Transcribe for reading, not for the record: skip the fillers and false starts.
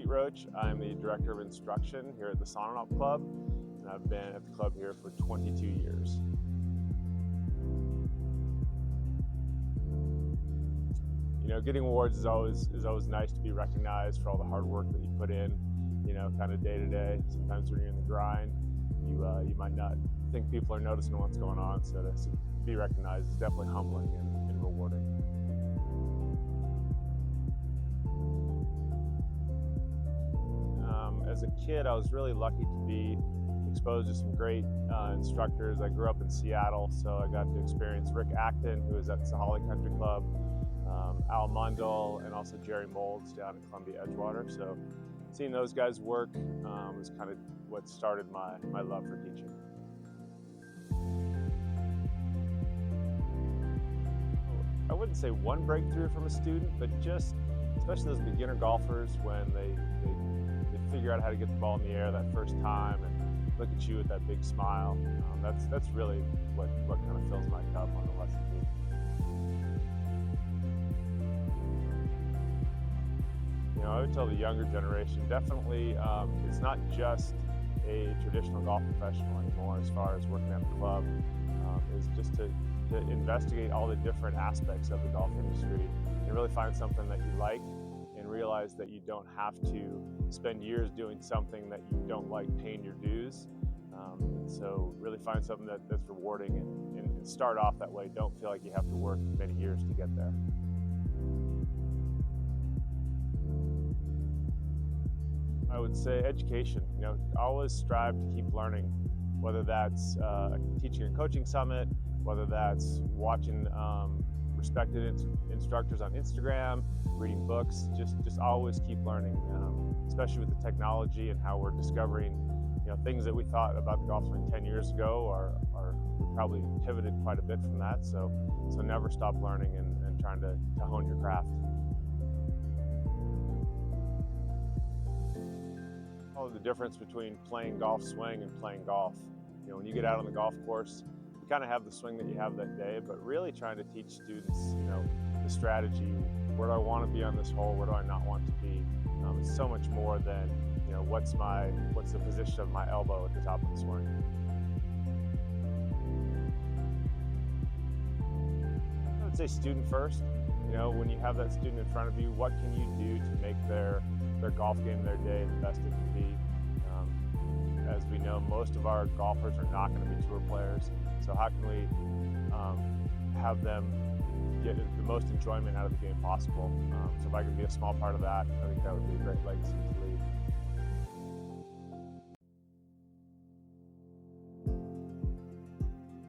Roach. I'm the Director of Instruction here at the Sononaut Club, and I've been at the club here for 22 years. You know, getting awards is always nice to be recognized for all the hard work that you put in, you know, kind of day to day. Sometimes when you're in the grind, you might not think people are noticing what's going on, so to be recognized is definitely humbling and rewarding. As a kid, I was really lucky to be exposed to some great instructors. I grew up in Seattle, so I got to experience Rick Acton, who was at the Sahali Country Club, Al Mundell, and also Jerry Molds down at Columbia Edgewater. So seeing those guys work was kind of what started my love for teaching. I wouldn't say one breakthrough from a student, but just especially those beginner golfers when they figure out how to get the ball in the air that first time and look at you with that big smile. That's really what kind of fills my cup on the lesson team. You know, I would tell the younger generation, definitely it's not just a traditional golf professional anymore as far as working at the club. Is just to investigate all the different aspects of the golf industry and really find something that you like and realize that you don't have to spend years doing something that you don't like paying your dues. So really find something that's rewarding and start off that way. Don't feel like you have to work many years to get there. I would say education. You know, always strive to keep learning, whether that's teaching and coaching summit, whether that's watching respected instructors on Instagram, reading books, just always keep learning, especially with the technology and how we're discovering, you know, things that we thought about the golf swing 10 years ago we probably pivoted quite a bit from that. So never stop learning and trying to hone your craft. All the difference between playing golf swing and playing golf. You know, when you get out on the golf course, you kind of have the swing that you have that day, but really trying to teach students, you know, the strategy. Where do I want to be on this hole? Where do I not want to be? It's so much more than, you know, what's the position of my elbow at the top of the swing. I would say student first. You know, when you have that student in front of you, what can you do to make their golf game, their day, the best it can be? As we know, most of our golfers are not going to be tour players. So how can we have them get the most enjoyment out of the game possible? So if I can be a small part of that, I think that would be a great legacy.